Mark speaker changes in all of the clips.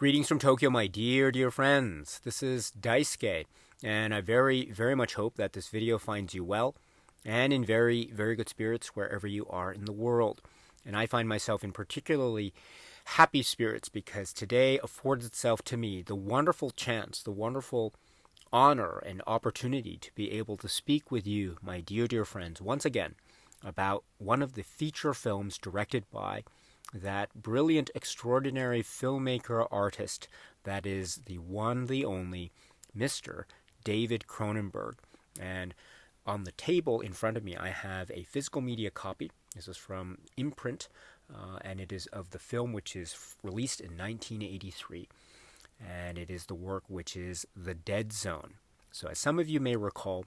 Speaker 1: Greetings from Tokyo, my dear friends. This is Daisuke, and I very much hope that this video finds you well and in very good spirits wherever you are in the world. And I find myself in particularly happy spirits because today affords itself to me the wonderful chance, the wonderful honor and opportunity to be able to speak with you, my dear friends, once again about one of the feature films directed by that brilliant, extraordinary filmmaker artist that is the one, the only, Mr. David Cronenberg. And on the table in front of me, I have a physical media copy. This is from Imprint, and it is of the film which is released in 1983. And it is the work which is The Dead Zone. So as some of you may recall,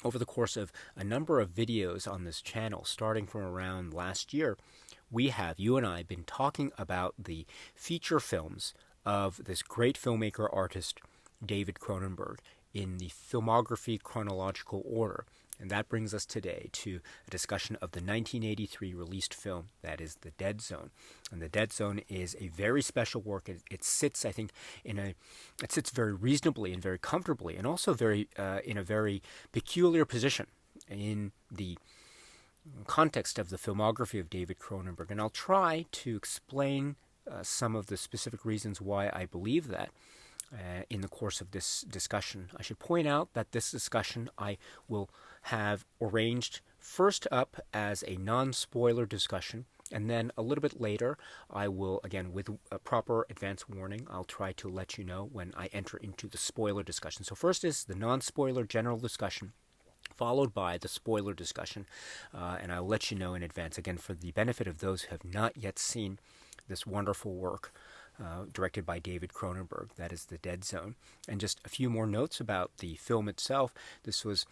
Speaker 1: over the course of a number of videos on this channel, starting from around last year, you and I, been talking about the feature films of this great filmmaker artist, David Cronenberg, in the filmography chronological order. And that brings us today to a discussion of the 1983 released film, that is The Dead Zone. And The Dead Zone is a very special work. It sits, I think, it sits very reasonably and very comfortably, and also in a very peculiar position in the context of the filmography of David Cronenberg. And I'll try to explain some of the specific reasons why I believe that in the course of this discussion. I should point out that this discussion I will have arranged first up as a non-spoiler discussion, and then a little bit later I will, again with a proper advance warning, I'll try to let you know when I enter into the spoiler discussion. So first is the non-spoiler general discussion, followed by the spoiler discussion, and I'll let you know in advance, again for the benefit of those who have not yet seen this wonderful work directed by David Cronenberg, that is The Dead Zone. And just a few more notes about the film itself. This was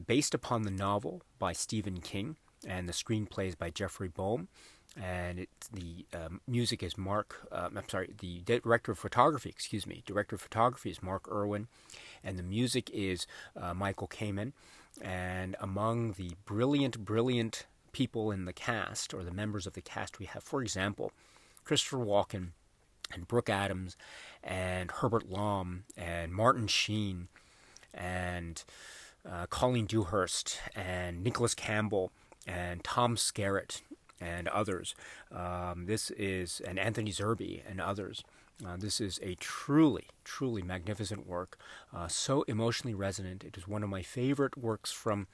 Speaker 1: based upon the novel by Stephen King, and the screenplay is by Jeffrey Boehm, and the music is the director of photography is Mark Irwin, and the music is Michael Kamen. And among the brilliant people in the cast, or the members of the cast, we have, for example, Christopher Walken and Brooke Adams and Herbert Lom and Martin Sheen and Colleen Dewhurst and Nicholas Campbell and Tom Skerritt and others. And Anthony Zerbe and others. This is a truly magnificent work, so emotionally resonant. It is one of my favorite works from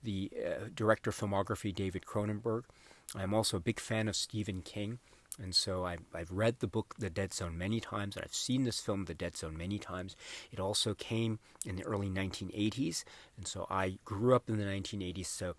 Speaker 1: the director of filmography, David Cronenberg. I'm also a big fan of Stephen King, and so I've read the book The Dead Zone many times, and I've seen this film The Dead Zone many times. It also came in the early 1980s, and so I grew up in the 1980s, so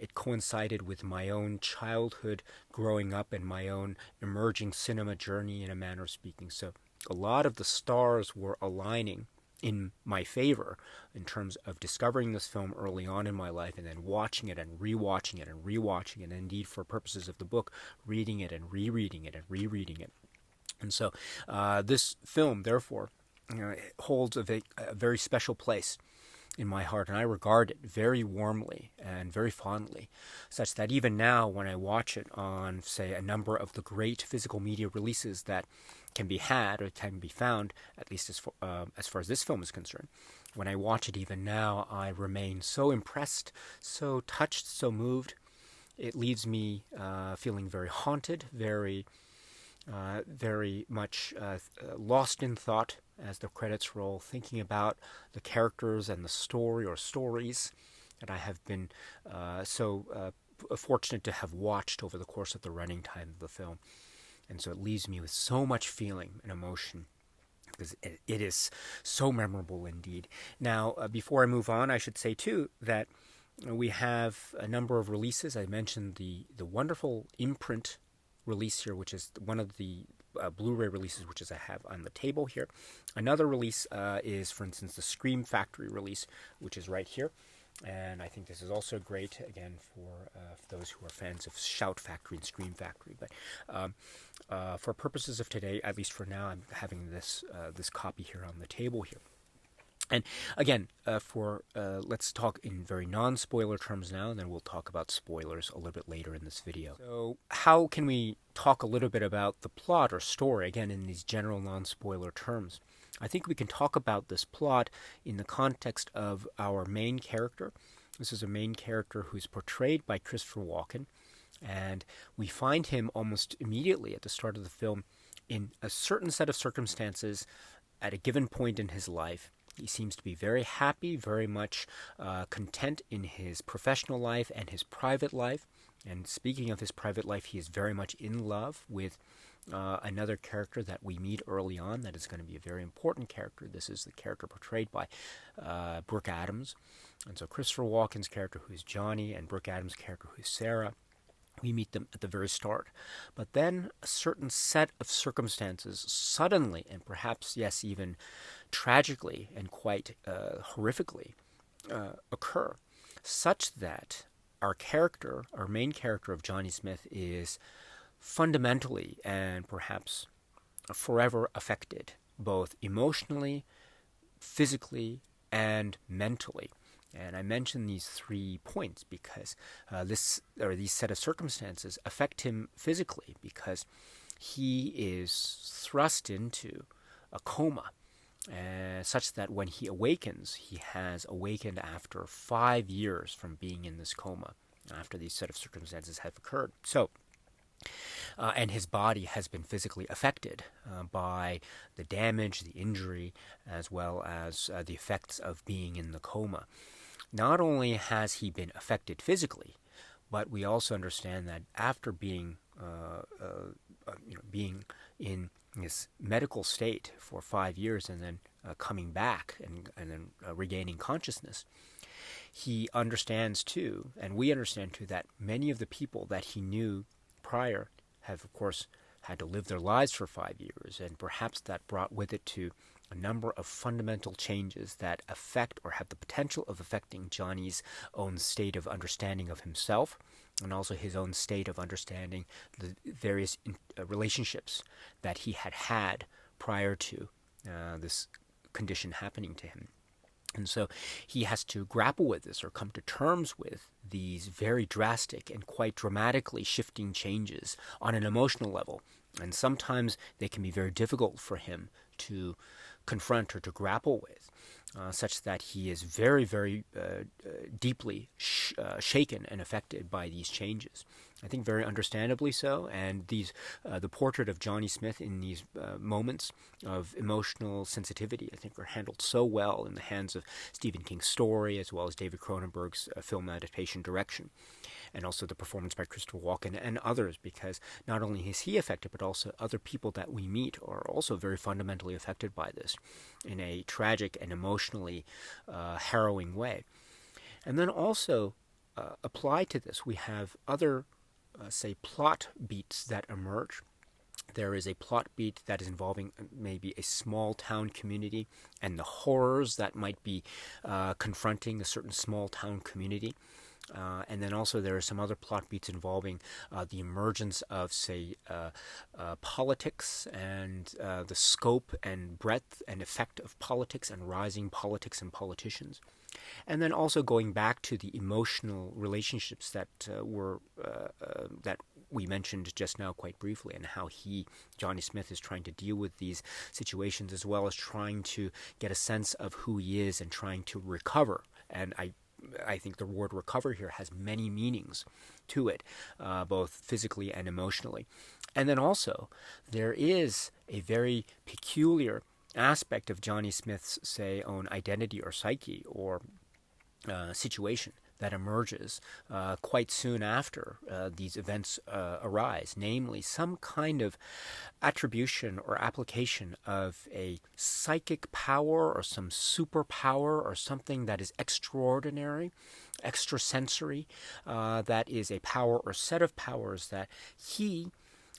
Speaker 1: it coincided with my own childhood growing up and my own emerging cinema journey, in a manner of speaking. So a lot of the stars were aligning in my favor in terms of discovering this film early on in my life, and then watching it and rewatching it and rewatching it, and indeed for purposes of the book, reading it and rereading it and rereading it. And so this film, therefore, holds a very special place in my heart, and I regard it very warmly and very fondly, such that even now when I watch it on, say, a number of the great physical media releases that can be had or can be found, at least as far as this film is concerned, when I watch it even now, I remain so impressed, so touched, so moved. It leaves me feeling very haunted, very much lost in thought as the credits roll, thinking about the characters and the story or stories that I have been so fortunate to have watched over the course of the running time of the film. And so it leaves me with so much feeling and emotion, because it is so memorable indeed. Now, before I move on, I should say too that we have a number of releases. I mentioned the wonderful Imprint release here, which is one of the Blu-ray releases which I have on the table here. Another release is, for instance, the Scream Factory release, which is right here. And I think this is also great, again, for those who are fans of Shout Factory and Scream Factory. But for purposes of today, at least for now, I'm having this copy here on the table here. And again, let's talk in very non-spoiler terms now, and then we'll talk about spoilers a little bit later in this video. So how can we talk a little bit about the plot or story, again, in these general non-spoiler terms? I think we can talk about this plot in the context of our main character. This is a main character who's portrayed by Christopher Walken, and we find him almost immediately at the start of the film in a certain set of circumstances at a given point in his life. He seems to be very happy, very much content in his professional life and his private life. And speaking of his private life, he is very much in love with another character that we meet early on that is going to be a very important character. This is the character portrayed by Brooke Adams. And so Christopher Walken's character, who is Johnny, and Brooke Adams' character, who is Sarah, we meet them at the very start. But then a certain set of circumstances suddenly, and perhaps, yes, even tragically and quite horrifically, occur, such that our character, our main character of Johnny Smith, is fundamentally and perhaps forever affected, both emotionally, physically, and mentally. And I mention these 3 points because these set of circumstances affect him physically, because he is thrust into a coma, such that when he awakens, he has awakened after 5 years from being in this coma, after these set of circumstances have occurred. So, and his body has been physically affected by the damage, the injury, as well as the effects of being in the coma. Not only has he been affected physically, but we also understand that after being in this medical state for 5 years and then coming back and then regaining consciousness, he understands too, and we understand too, that many of the people that he knew prior have, of course, had to live their lives for 5 years, and perhaps that brought with it to a number of fundamental changes that affect or have the potential of affecting Johnny's own state of understanding of himself, and also his own state of understanding the various relationships that he had prior to this condition happening to him. And so he has to grapple with this, or come to terms with these very drastic and quite dramatically shifting changes on an emotional level. And sometimes they can be very difficult for him to confront or to grapple with, such that he is very, very deeply shaken and affected by these changes. I think very understandably so, and the portrait of Johnny Smith in these moments of emotional sensitivity, I think, are handled so well in the hands of Stephen King's story, as well as David Cronenberg's film adaptation direction, and also the performance by Christopher Walken and others, because not only is he affected, but also other people that we meet are also very fundamentally affected by this in a tragic and emotionally harrowing way. And then also applied to this, we have other say plot beats that emerge. There is a plot beat that is involving maybe a small town community and the horrors that might be confronting a certain small town community. And then also there are some other plot beats involving the emergence of, say, politics and the scope and breadth and effect of politics and rising politics and politicians. And then also going back to the emotional relationships that that we mentioned just now quite briefly, and how Johnny Smith, is trying to deal with these situations, as well as trying to get a sense of who he is and trying to recover. And I think the word recover here has many meanings to it, both physically and emotionally. And then also, there is a very peculiar aspect of Johnny Smith's, say, own identity or psyche or situation that emerges quite soon after these events arise, namely some kind of attribution or application of a psychic power or some superpower or something that is extraordinary, extrasensory, that is a power or set of powers that he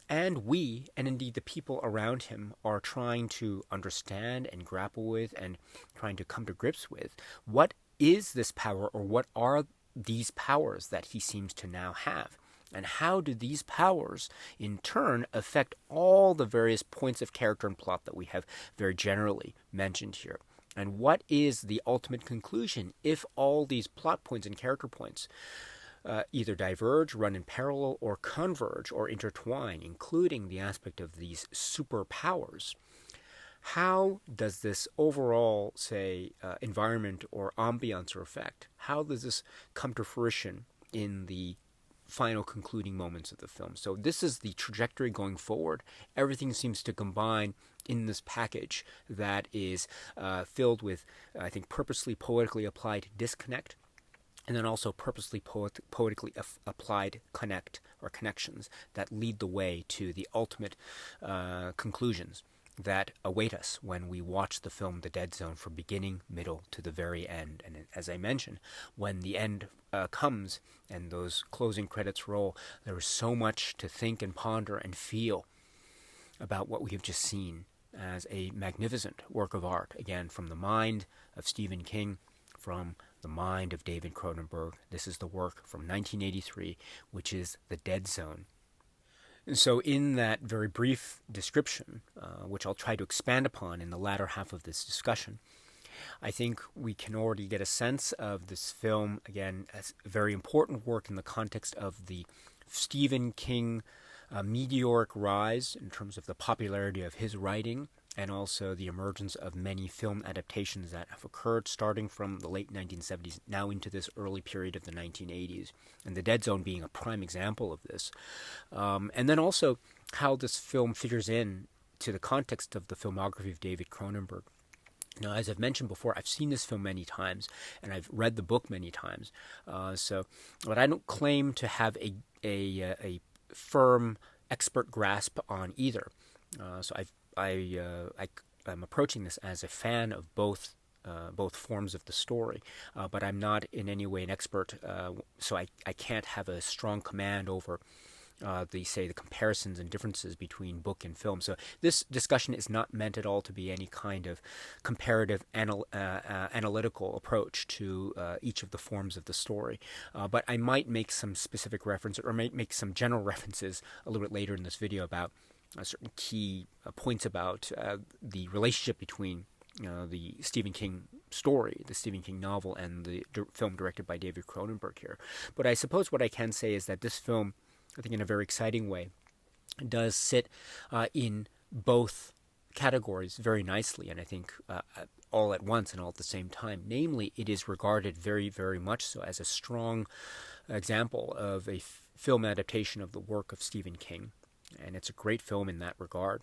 Speaker 1: and we, and indeed the people around him, are trying to understand and grapple with and trying to come to grips with. What is this power, or what are these powers that he seems to now have? And how do these powers, in turn, affect all the various points of character and plot that we have very generally mentioned here? And what is the ultimate conclusion if all these plot points and character points either diverge, run in parallel, or converge or intertwine, including the aspect of these superpowers? How does this overall, say, environment or ambiance or effect, how does this come to fruition in the final concluding moments of the film? So this is the trajectory going forward. Everything seems to combine in this package that is filled with, I think, purposely poetically applied disconnect, and then also purposely poetically applied connect or connections that lead the way to the ultimate conclusions that await us when we watch the film The Dead Zone from beginning, middle to the very end. And as I mentioned, when the end comes and those closing credits roll, there is so much to think and ponder and feel about what we have just seen as a magnificent work of art, again, from the mind of Stephen King, from the mind of David Cronenberg. This is the work from 1983, which is The Dead Zone. And so in that very brief description, which I'll try to expand upon in the latter half of this discussion, I think we can already get a sense of this film, again, as a very important work in the context of the Stephen King meteoric rise in terms of the popularity of his writing, and also the emergence of many film adaptations that have occurred starting from the late 1970s now into this early period of the 1980s, and The Dead Zone being a prime example of this. And then also how this film figures in to the context of the filmography of David Cronenberg. Now, as I've mentioned before, I've seen this film many times, and I've read the book many times. But I don't claim to have a firm expert grasp on either. I'm approaching this as a fan of both forms of the story, but I'm not in any way an expert, so I can't have a strong command over the comparisons and differences between book and film. So this discussion is not meant at all to be any kind of comparative analytical approach to each of the forms of the story. But I might make some specific references, or might make some general references a little bit later in this video about certain key points about the relationship between the Stephen King story, the Stephen King novel, and the film directed by David Cronenberg here. But I suppose what I can say is that this film, I think in a very exciting way, does sit in both categories very nicely, and I think all at once and all at the same time. Namely, it is regarded very, very much so as a strong example of a film adaptation of the work of Stephen King. And it's a great film in that regard.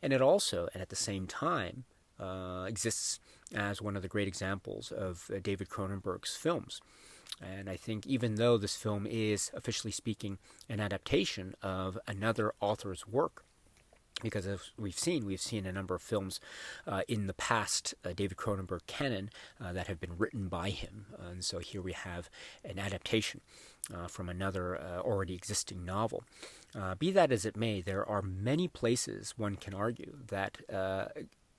Speaker 1: And it also, and at the same time, exists as one of the great examples of David Cronenberg's films. And I think even though this film is, officially speaking, an adaptation of another author's work, because as we've seen a number of films in the past David Cronenberg canon that have been written by him. And so here we have an adaptation from another already existing novel. Be that as it may, there are many places, one can argue, that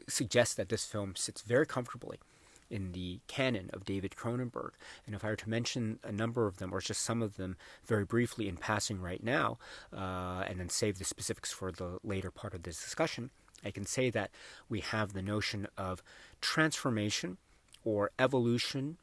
Speaker 1: suggest that this film sits very comfortably in the canon of David Cronenberg. And if I were to mention a number of them, or just some of them very briefly in passing right now, and then save the specifics for the later part of this discussion, I can say that we have the notion of transformation or evolution,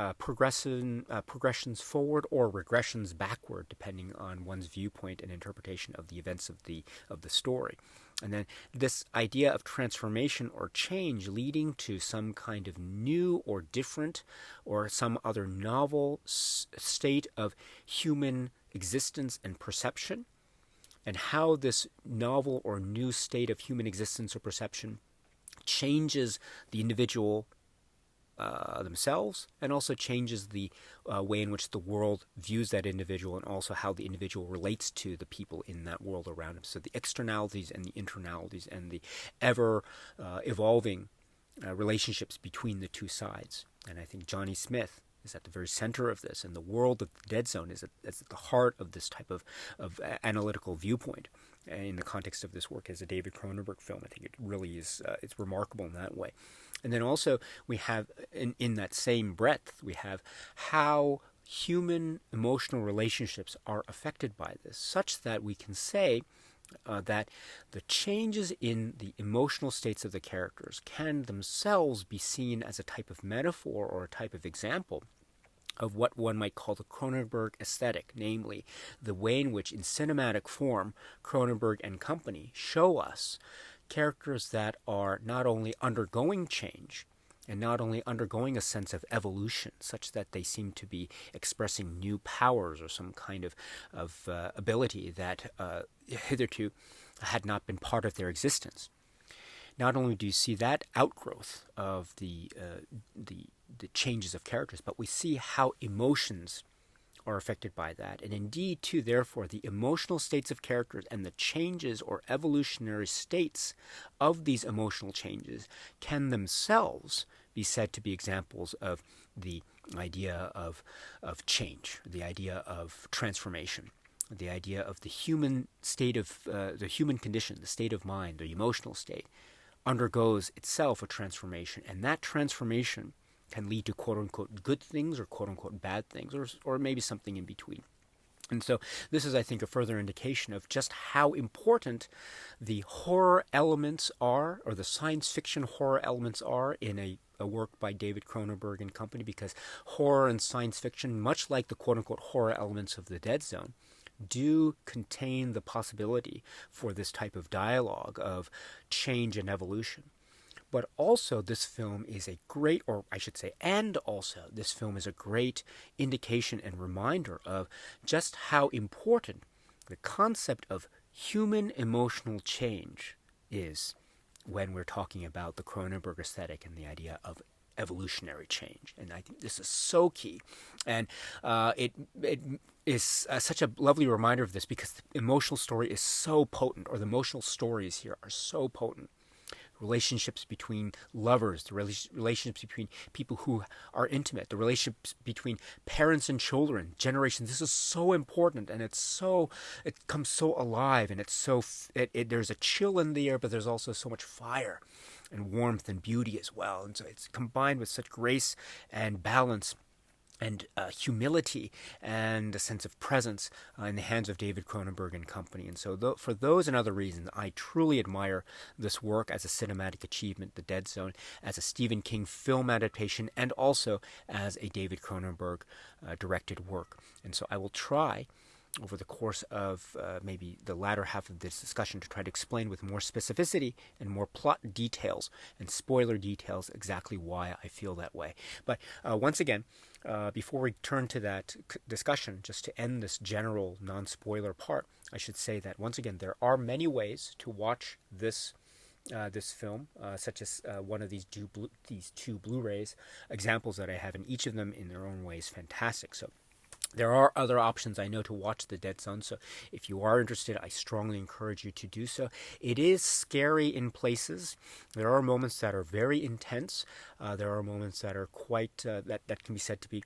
Speaker 1: progressions forward or regressions backward, depending on one's viewpoint and interpretation of the events of the story. And then this idea of transformation or change leading to some kind of new or different or some other novel state of human existence and perception, and how this novel or new state of human existence or perception changes the individual themselves, and also changes the way in which the world views that individual, and also how the individual relates to the people in that world around him. So the externalities and the internalities and the ever evolving relationships between the two sides. And I think Johnny Smith is at the very center of this, and the world of the Dead Zone is at the heart of this type of analytical viewpoint. And in the context of this work as a David Cronenberg film, I think it really is it's remarkable in that way. And then also we have, in that same breadth, we have how human emotional relationships are affected by this, such that we can say that the changes in the emotional states of the characters can themselves be seen as a type of metaphor or a type of example of what one might call the Cronenberg aesthetic, namely the way in which in cinematic form Cronenberg and company show us characters that are not only undergoing change and not only undergoing a sense of evolution, such that they seem to be expressing new powers or some kind of ability that hitherto had not been part of their existence. Not only do you see that outgrowth of the changes of characters, but we see how emotions are affected by that. And indeed, too, therefore, the emotional states of characters and the changes or evolutionary states of these emotional changes can themselves be said to be examples of the idea of change, the idea of transformation, the idea of the human state of the human condition, the state of mind, the emotional state, undergoes itself a transformation, and that transformation can lead to quote-unquote good things or quote-unquote bad things, or maybe something in between. And so this is, I think, a further indication of just how important the horror elements are, or the science fiction horror elements are, in a work by David Cronenberg and company, because horror and science fiction, much like the quote-unquote horror elements of the Dead Zone, do contain the possibility for this type of dialogue of change and evolution. But also this film is a great, or I should say, and also this film is a great indication and reminder of just how important the concept of human emotional change is when we're talking about the Cronenberg aesthetic and the idea of evolutionary change. And I think this is so key. And it is such a lovely reminder of this, because the emotional story is so potent, or the emotional stories here are so potent. Relationships between lovers, the relationships between people who are intimate, the relationships between parents and children, generations. This is so important, and it comes so alive, and it's so there's a chill in the air, but there's also so much fire and warmth and beauty as well. And so it's combined with such grace and balance and humility and a sense of presence in the hands of David Cronenberg and company. And so for those and other reasons, I truly admire this work as a cinematic achievement, The Dead Zone, as a Stephen King film adaptation, and also as a David Cronenberg directed work. And so I will try over the course of maybe the latter half of this discussion to try to explain with more specificity and more plot details and spoiler details exactly why I feel that way. But once again, before we turn to that discussion, just to end this general non-spoiler part, I should say that once again there are many ways to watch this film, such as one of these two Blu-rays, examples that I have, and each of them in their own ways fantastic. So there are other options, I know, to watch The Dead Zone, so if you are interested, I strongly encourage you to do so. It is scary in places. There are moments that are very intense. There are moments that are quite, that can be said to be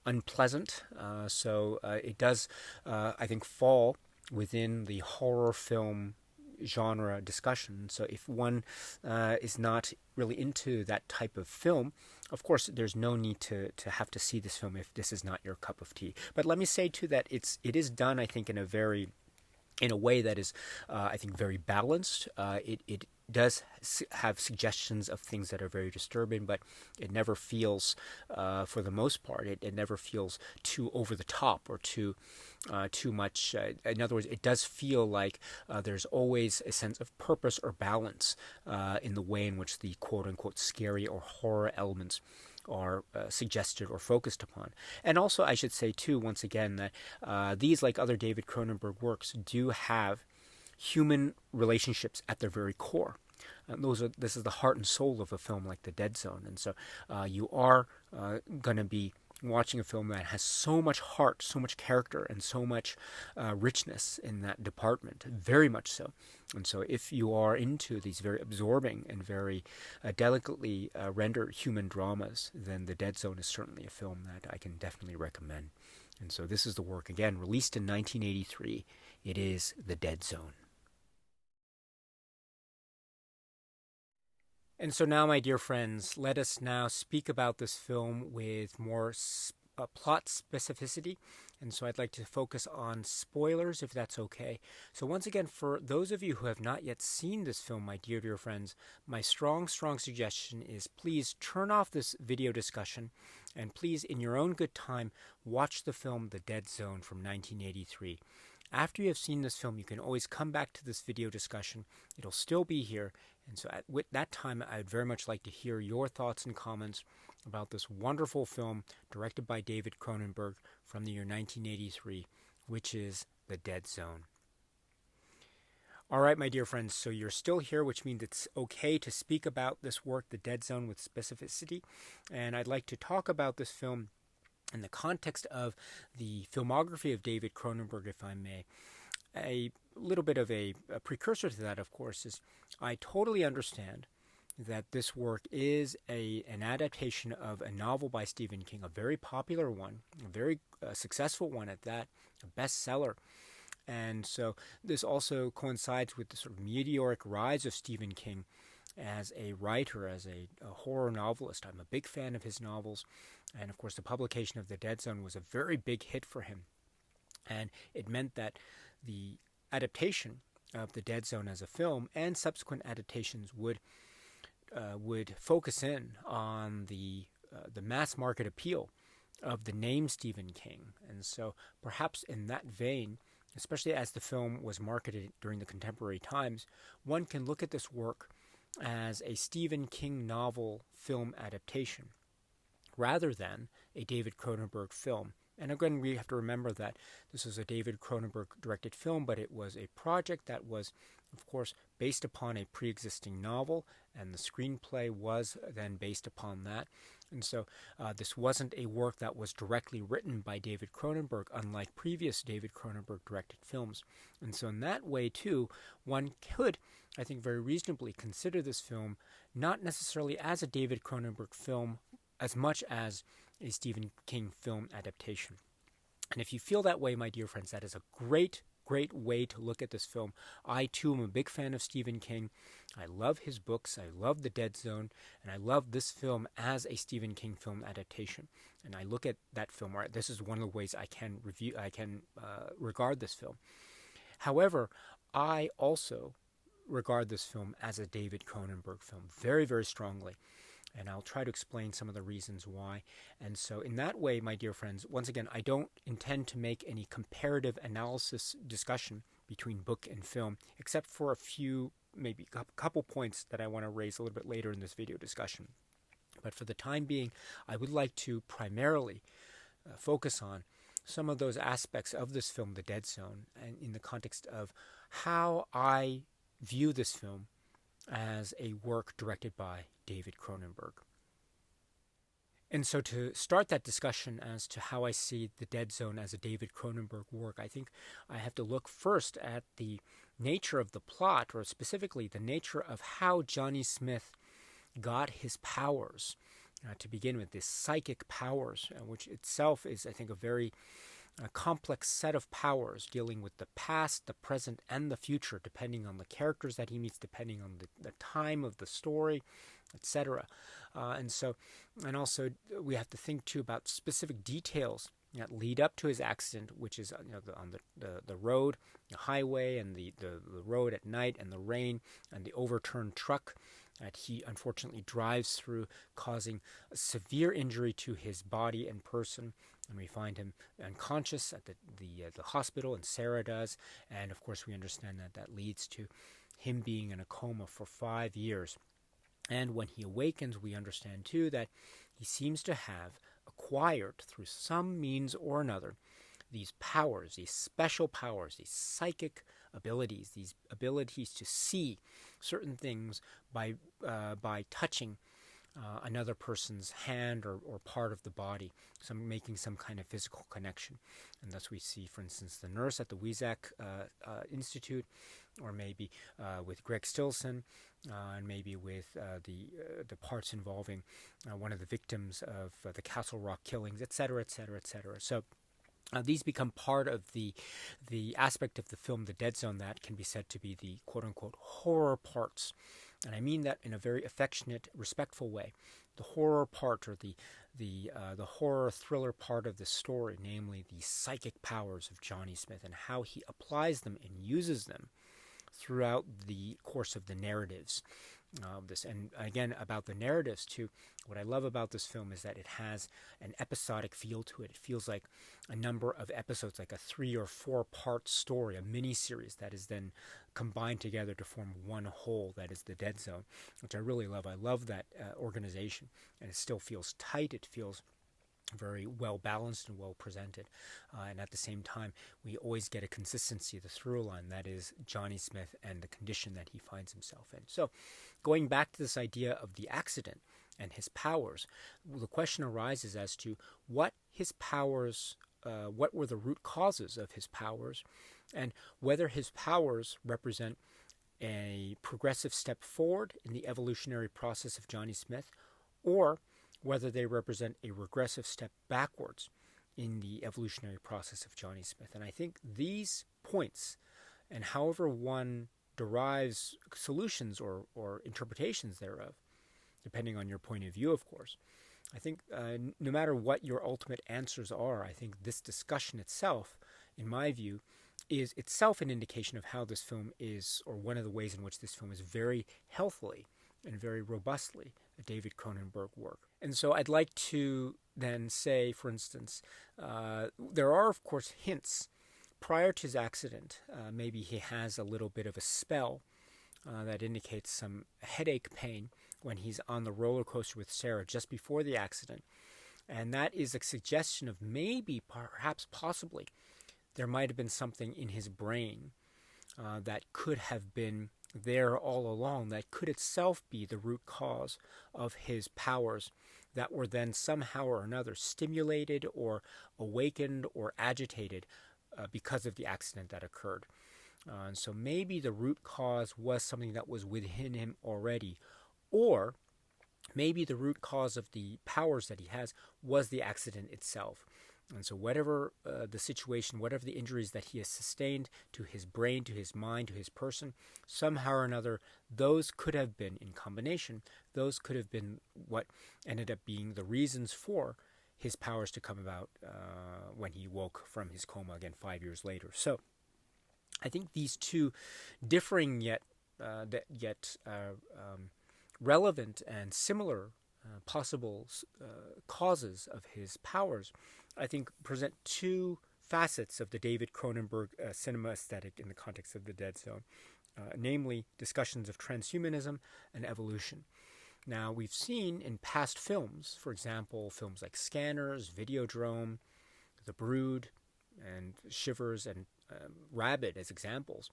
Speaker 1: unpleasant. So it does, I think, fall within the horror film genre discussion. So if one is not really into that type of film, of course there's no need to have to see this film if this is not your cup of tea. But let me say too that it is done, I think, in a way that is I think very balanced. It does have suggestions of things that are very disturbing, but it never feels, for the most part, it never feels too over the top or too much. In other words, it does feel like there's always a sense of purpose or balance in the way in which the quote-unquote scary or horror elements are suggested or focused upon. And also, I should say too, once again, that these, like other David Cronenberg works, do have human relationships at their very core. This is the heart and soul of a film like The Dead Zone. And so you are going to be watching a film that has so much heart, so much character, and so much richness in that department, very much so. And so if you are into these very absorbing and very delicately rendered human dramas, then The Dead Zone is certainly a film that I can definitely recommend. And so this is the work, again, released in 1983. It is The Dead Zone. And so now, my dear friends, let us now speak about this film with more plot specificity and so I'd like to focus on spoilers if that's okay. So once again, for those of you who have not yet seen this film, my dear friends, my strong suggestion is please turn off this video discussion and please, in your own good time, watch the film The Dead Zone from 1983. After you have seen this film, you can always come back to this video discussion. It'll still be here. And so at that time, I'd very much like to hear your thoughts and comments about this wonderful film directed by David Cronenberg from the year 1983, which is The Dead Zone. All right, my dear friends, so you're still here, which means it's okay to speak about this work, The Dead Zone, with specificity. And I'd like to talk about this film in the context of the filmography of David Cronenberg, if I may. A little bit of a precursor to that, of course, is I totally understand that this work is an adaptation of a novel by Stephen King, a very popular one, a very successful one at that, a bestseller. And so this also coincides with the sort of meteoric rise of Stephen King as a writer, as a horror novelist. I'm a big fan of his novels. And of course, the publication of The Dead Zone was a very big hit for him. And it meant that the adaptation of The Dead Zone as a film and subsequent adaptations would focus in on the mass market appeal of the name Stephen King. And so perhaps in that vein, especially as the film was marketed during the contemporary times, one can look at this work as a Stephen King novel film adaptation rather than a David Cronenberg film. And again, we have to remember that this was a David Cronenberg directed film, but it was a project that was, of course, based upon a pre-existing novel, and the screenplay was then based upon that. And so this wasn't a work that was directly written by David Cronenberg, unlike previous David Cronenberg directed films. And so in that way, too, one could, I think, very reasonably consider this film not necessarily as a David Cronenberg film as much as a Stephen King film adaptation. And if you feel that way, my dear friends, that is a great way to look at this film. I, too, am a big fan of Stephen King. I love his books. I love The Dead Zone. And I love this film as a Stephen King film adaptation. And I look at that film, or this is one of the ways I can regard this film. However, I also regard this film as a David Cronenberg film very, very strongly. And I'll try to explain some of the reasons why. And so in that way, my dear friends, once again, I don't intend to make any comparative analysis discussion between book and film, except for a few, maybe a couple points that I want to raise a little bit later in this video discussion. But for the time being, I would like to primarily focus on some of those aspects of this film, The Dead Zone, and in the context of how I view this film as a work directed by David Cronenberg. And so to start that discussion as to how I see The Dead Zone as a David Cronenberg work, I think I have to look first at the nature of the plot, or specifically the nature of how Johnny Smith got his powers. To begin with, this psychic powers, which itself is, I think, a very complex set of powers dealing with the past, the present, and the future, depending on the characters that he meets, depending on the time of the story, etc. And also we have to think too about specific details that lead up to his accident, which is on the road, the highway, and the road at night, and the rain, and the overturned truck that he unfortunately drives through, causing a severe injury to his body and person. And we find him unconscious at the hospital, and Sarah does. And of course, we understand that leads to him being in a coma for 5 years. And when he awakens, we understand too that he seems to have acquired through some means or another these powers, these special powers, these psychic abilities, these abilities to see certain things by touching another person's hand or part of the body, making some kind of physical connection. And thus we see, for instance, the nurse at the Weizak Institute, or maybe with Greg Stilson, and maybe with the parts involving one of the victims of the Castle Rock killings, etc., etc., etc. So these become part of the aspect of the film The Dead Zone that can be said to be the quote-unquote horror parts. And I mean that in a very affectionate, respectful way. The horror part, or the the horror thriller part of the story, namely the psychic powers of Johnny Smith and how he applies them and uses them throughout the course of the narratives. And again, about the narratives too, what I love about this film is that it has an episodic feel to it. It feels like a number of episodes, like a 3 or 4 part story, a mini-series that is then combined together to form one whole, that is the Dead Zone, which I really love. I love that organization, and it still feels tight. It feels very well balanced and well presented, and at the same time we always get a consistency, the through line, that is Johnny Smith and the condition that he finds himself in. So going back to this idea of the accident and his powers, the question arises as to what his powers, what were the root causes of his powers, and whether his powers represent a progressive step forward in the evolutionary process of Johnny Smith, or whether they represent a regressive step backwards in the evolutionary process of Johnny Smith. And I think these points, and however one derives solutions or interpretations thereof, depending on your point of view, of course, I think no matter what your ultimate answers are, I think this discussion itself, in my view, is itself an indication of how this film is, or one of the ways in which this film is very healthily and very robustly a David Cronenberg work. And so I'd like to then say, for instance, there are, of course, hints prior to his accident. Maybe he has a little bit of a spell that indicates some headache pain when he's on the roller coaster with Sarah just before the accident. And that is a suggestion of maybe, perhaps, possibly, there might have been something in his brain that could have been there all along, that could itself be the root cause of his powers that were then somehow or another stimulated or awakened or agitated because of the accident that occurred. And so maybe the root cause was something that was within him already, or maybe the root cause of the powers that he has was the accident itself. And so whatever the situation, whatever the injuries that he has sustained to his brain, to his mind, to his person, somehow or another, those could have been, in combination, those could have been what ended up being the reasons for his powers to come about when he woke from his coma again 5 years later. So I think these two differing yet relevant and similar possible causes of his powers, I think, present two facets of the David Cronenberg cinema aesthetic in the context of the Dead Zone, namely discussions of transhumanism and evolution. Now, we've seen in past films, for example, films like Scanners, Videodrome, The Brood, and Shivers, and Rabid as examples,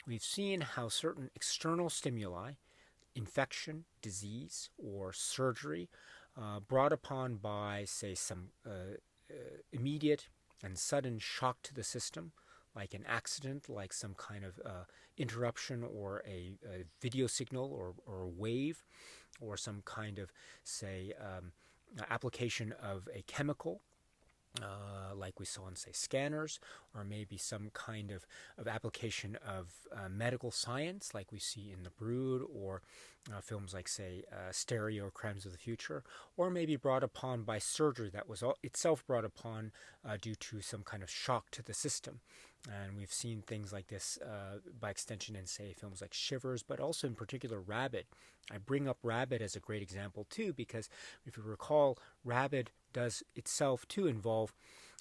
Speaker 1: we've seen how certain external stimuli, infection, disease, or surgery, brought upon by, say, some immediate and sudden shock to the system, like an accident, like some kind of interruption or a video signal or a wave, or some kind of, say, application of a chemical, like we saw in, say, Scanners, or maybe some kind of application of medical science, like we see in The Brood, or films like, say, Stereo or Crimes of the Future, or maybe brought upon by surgery that was itself brought upon due to some kind of shock to the system. And we've seen things like this by extension in, say, films like Shivers, but also in particular Rabid. I bring up Rabid as a great example too, because if you recall, Rabid does itself too involve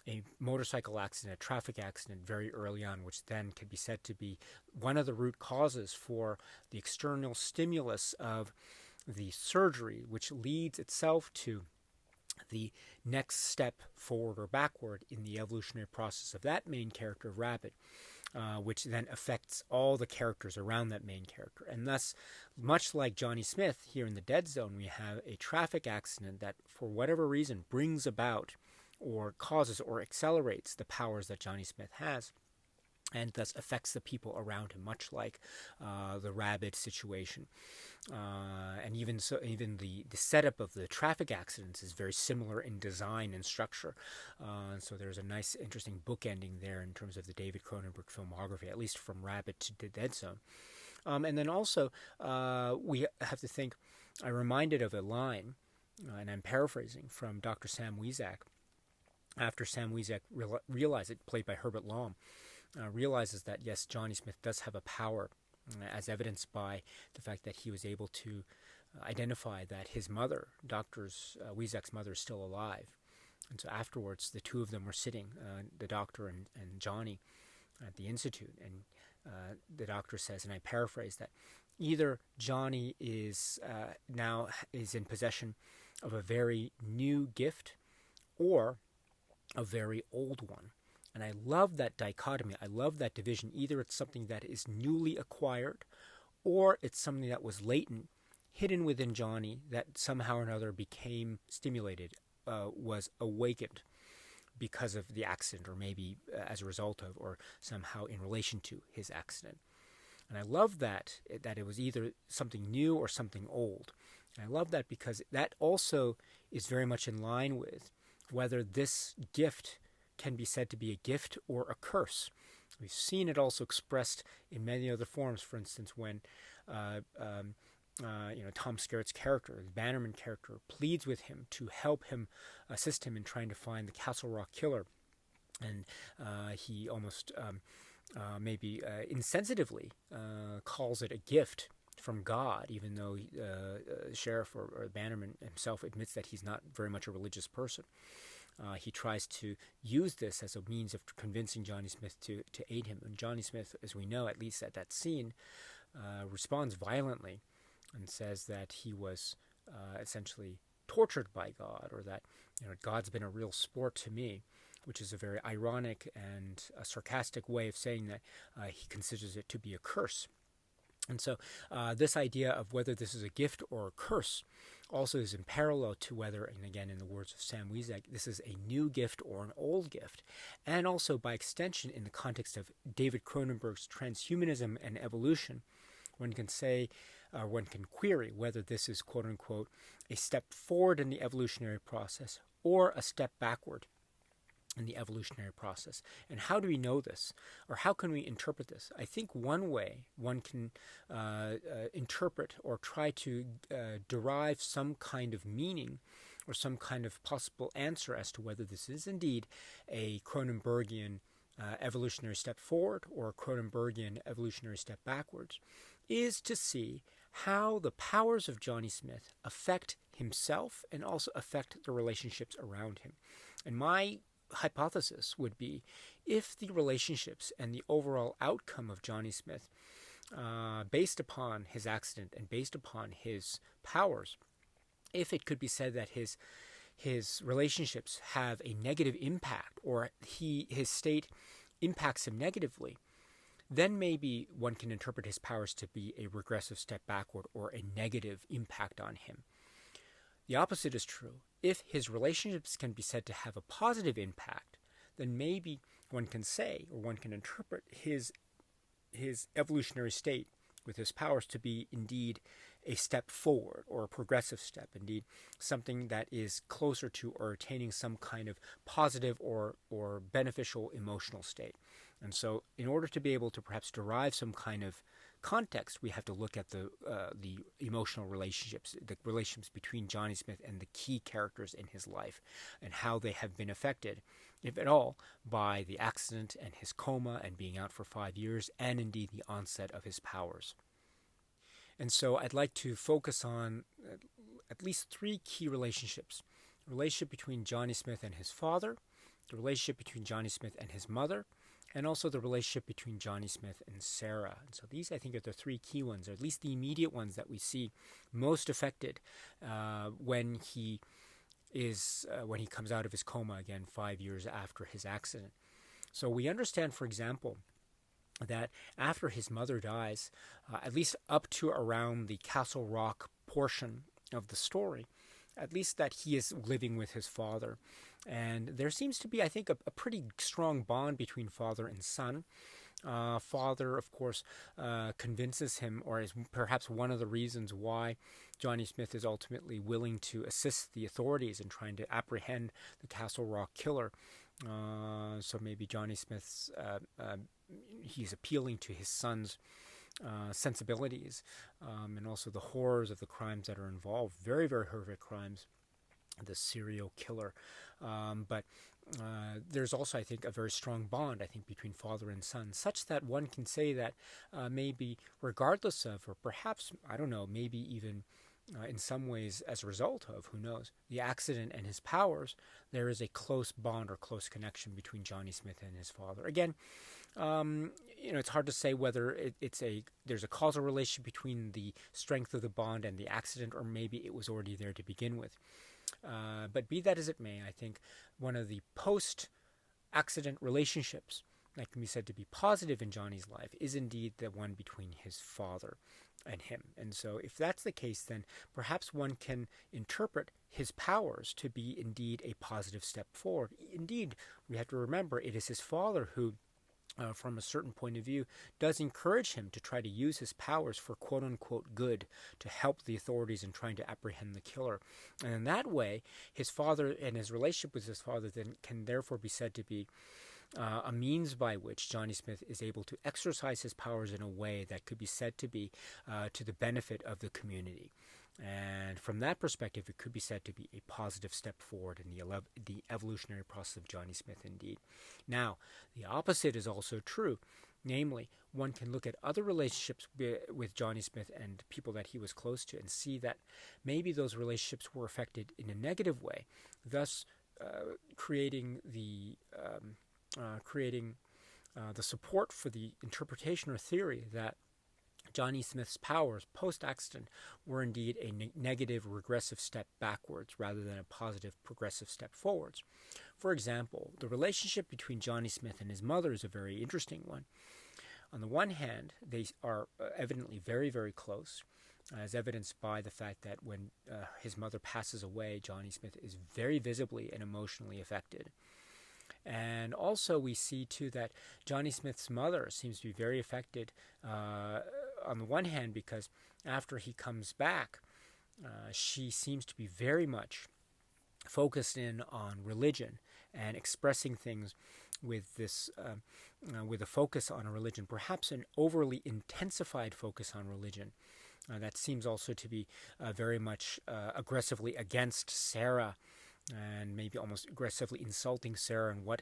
Speaker 1: a motorcycle accident, a traffic accident very early on, which then can be said to be one of the root causes for the external stimulus of the surgery, which leads itself to the next step forward or backward in the evolutionary process of that main character of Rabid, which then affects all the characters around that main character. And thus, much like Johnny Smith here in the Dead Zone, we have a traffic accident that, for whatever reason, brings about or causes or accelerates the powers that Johnny Smith has, and thus affects the people around him, much like the Rabid situation. And even so, even the setup of the traffic accidents is very similar in design and structure. And so there's a nice, interesting bookending there in terms of the David Cronenberg filmography, at least from Rabid to The Dead Zone. And then also, we have to think, I'm reminded of a line and I'm paraphrasing from Dr. Sam Weizak, after Sam Weizak realized it, played by Herbert Lom, realizes that yes, Johnny Smith does have a power, as evidenced by the fact that he was able to identify that his mother, Dr. Weizak's mother, is still alive. And so afterwards, the two of them were sitting, the doctor and Johnny, at the Institute. And the doctor says, and I paraphrase, that either Johnny is now is in possession of a very new gift or a very old one. And I love that dichotomy. I love that division. Either it's something that is newly acquired or it's something that was latent, hidden within Johnny, that somehow or another became stimulated, was awakened because of the accident, or maybe as a result of, or somehow in relation to his accident. And I love that it was either something new or something old. And I love that because that also is very much in line with whether this gift can be said to be a gift or a curse. We've seen it also expressed in many other forms. For instance, when Tom Skerritt's character, the Bannerman character, pleads with him to help him, assist him in trying to find the Castle Rock killer, and he almost maybe insensitively calls it a gift from God, even though Sheriff or Bannerman himself admits that he's not very much a religious person. He tries to use this as a means of convincing Johnny Smith to aid him. And Johnny Smith, as we know, at least at that scene, responds violently and says that he was essentially tortured by God, or that God's been a real sport to me, which is a very ironic and a sarcastic way of saying that he considers it to be a curse. And so this idea of whether this is a gift or a curse also is in parallel to whether, and again in the words of Sam Weizak, this is a new gift or an old gift. And also by extension in the context of David Cronenberg's transhumanism and evolution, one can say, one can query whether this is quote-unquote a step forward in the evolutionary process or a step backward in the evolutionary process. And how do we know this? Or how can we interpret this? I think one way one can interpret or try to derive some kind of meaning or some kind of possible answer as to whether this is indeed a Cronenbergian evolutionary step forward or a Cronenbergian evolutionary step backwards is to see how the powers of Johnny Smith affect himself and also affect the relationships around him. And my hypothesis would be, if the relationships and the overall outcome of Johnny Smith, based upon his accident and based upon his powers, if it could be said that his relationships have a negative impact, or his state impacts him negatively, then maybe one can interpret his powers to be a regressive step backward or a negative impact on him. The opposite is true. If his relationships can be said to have a positive impact, then maybe one can say, or one can interpret his evolutionary state with his powers to be indeed a step forward or a progressive step, indeed something that is closer to or attaining some kind of positive or beneficial emotional state. And so in order to be able to perhaps derive some kind of context, we have to look at the emotional relationships, the relationships between Johnny Smith and the key characters in his life, and how they have been affected, if at all, by the accident and his coma and being out for 5 years, and indeed the onset of his powers. And so I'd like to focus on at least 3 key relationships: the relationship between Johnny Smith and his father, the relationship between Johnny Smith and his mother, and also the relationship between Johnny Smith and Sarah. And so these, I think, are the 3 key ones, or at least the immediate ones that we see most affected when he comes out of his coma again 5 years after his accident. So we understand, for example, that after his mother dies, at least up to around the Castle Rock portion of the story, at least that he is living with his father. And there seems to be, I think, a pretty strong bond between father and son. Father, of course, convinces him, or is perhaps one of the reasons why Johnny Smith is ultimately willing to assist the authorities in trying to apprehend the Castle Rock killer. So maybe Johnny Smith's, he's appealing to his son's sensibilities, and also the horrors of the crimes that are involved. Very, very horrific crimes. the serial killer. But there's also, I think, a very strong bond, I think, between father and son, such that one can say that maybe regardless of, or perhaps, I don't know, maybe even in some ways as a result of, who knows, the accident and his powers, there is a close bond or close connection between Johnny Smith and his father. Again, it's hard to say whether there's a causal relationship between the strength of the bond and the accident, or maybe it was already there to begin with. But be that as it may, I think one of the post-accident relationships that can be said to be positive in Johnny's life is indeed the one between his father and him. And so if that's the case, then perhaps one can interpret his powers to be indeed a positive step forward. Indeed, we have to remember it is his father who, from a certain point of view, does encourage him to try to use his powers for quote-unquote good, to help the authorities in trying to apprehend the killer. And in that way, his father and his relationship with his father then can therefore be said to be a means by which Johnny Smith is able to exercise his powers in a way that could be said to be to the benefit of the community. And from that perspective, it could be said to be a positive step forward in the evolutionary process of Johnny Smith indeed. Now, the opposite is also true. Namely, one can look at other relationships with Johnny Smith and people that he was close to and see that maybe those relationships were affected in a negative way, thus creating the support for the interpretation or theory that Johnny Smith's powers post-accident were indeed a negative regressive step backwards rather than a positive progressive step forwards. For example, the relationship between Johnny Smith and his mother is a very interesting one. On the one hand, they are evidently very, very close, as evidenced by the fact that when his mother passes away, Johnny Smith is very visibly and emotionally affected. And also we see, too, that Johnny Smith's mother seems to be very affected, on the one hand, because after he comes back, she seems to be very much focused in on religion and expressing things with this, with a focus on a religion, perhaps an overly intensified focus on religion. That seems also to be very much aggressively against Sarah, and maybe almost aggressively insulting Sarah and what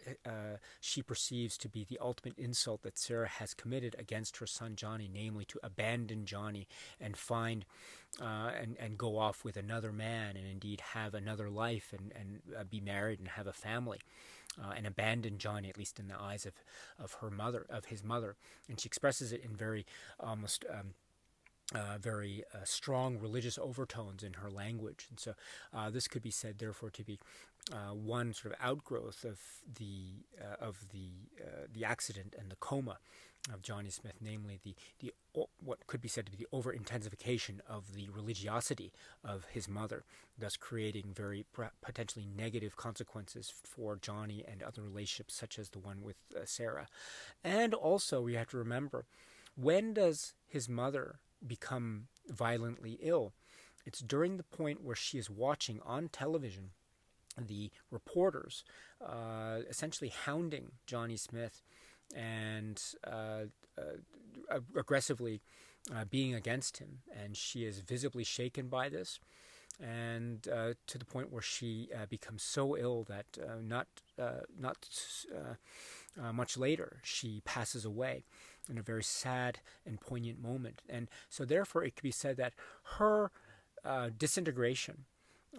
Speaker 1: she perceives to be the ultimate insult that Sarah has committed against her son Johnny, namely to abandon Johnny and find and go off with another man and indeed have another life and be married and have a family. And abandon Johnny, at least in the eyes of his mother, and she expresses it in very almost very strong religious overtones in her language. And so this could be said, therefore, to be one sort of outgrowth of the accident and the coma of Johnny Smith, namely the what could be said to be the over-intensification of the religiosity of his mother, thus creating very potentially negative consequences for Johnny and other relationships, such as the one with Sarah. And also, we have to remember, when does his mother become violently ill? It's during the point where she is watching on television the reporters essentially hounding Johnny Smith and aggressively being against him, and she is visibly shaken by this, and to the point where she becomes so ill that not much later she passes away in a very sad and poignant moment. And so therefore it could be said that her disintegration,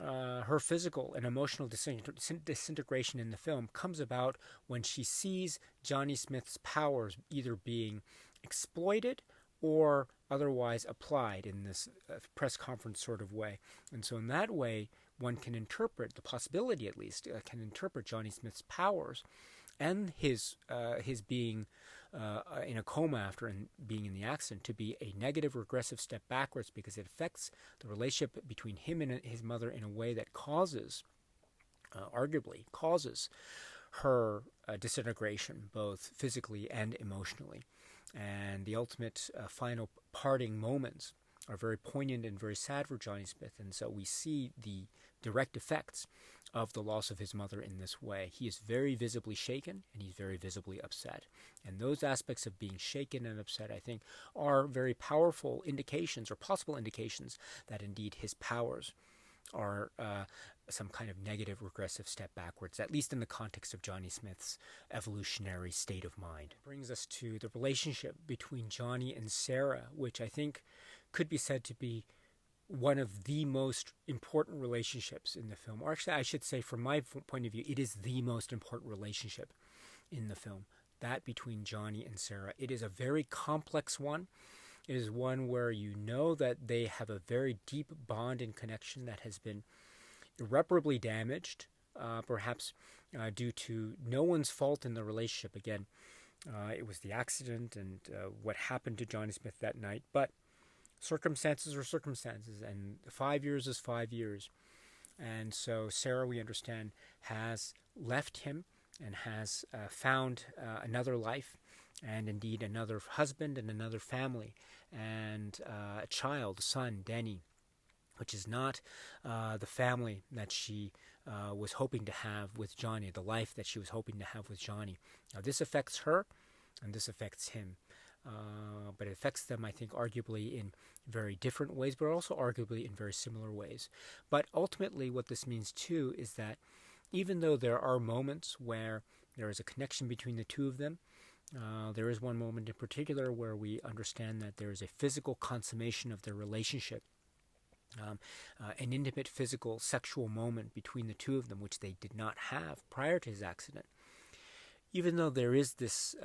Speaker 1: her physical and emotional disintegration in the film comes about when she sees Johnny Smith's powers either being exploited or otherwise applied in this press conference sort of way. And so in that way, one can interpret, the possibility at least, can interpret Johnny Smith's powers and his being in a coma after being in the accident to be a negative regressive step backwards, because it affects the relationship between him and his mother in a way that arguably causes her disintegration, both physically and emotionally. And the ultimate final parting moments are very poignant and very sad for Johnny Smith. And so we see the direct effects of the loss of his mother in this way. He is very visibly shaken and he's very visibly upset. And those aspects of being shaken and upset, I think, are very powerful indications or possible indications that indeed his powers are some kind of negative regressive step backwards, at least in the context of Johnny Smith's evolutionary state of mind. It brings us to the relationship between Johnny and Sarah, which I think could be said to be one of the most important relationships in the film. Or actually, I should say, from my point of view, it is the most important relationship in the film, that between Johnny and Sarah. It is a very complex one. It is one where you know that they have a very deep bond and connection that has been irreparably damaged, perhaps due to no one's fault in the relationship. Again, it was the accident and what happened to Johnny Smith that night, but circumstances are circumstances, and 5 years is 5 years. And so Sarah, we understand, has left him and has found another life, and indeed another husband and another family, and a child, a son, Denny, which is not the family that she was hoping to have with Johnny, the life that she was hoping to have with Johnny. Now, this affects her, and this affects him. But it affects them, I think, arguably in very different ways, but also arguably in very similar ways. But ultimately, what this means, too, is that even though there are moments where there is a connection between the two of them, there is one moment in particular where we understand that there is a physical consummation of their relationship, an intimate, physical, sexual moment between the two of them, which they did not have prior to his accident. Even though there is this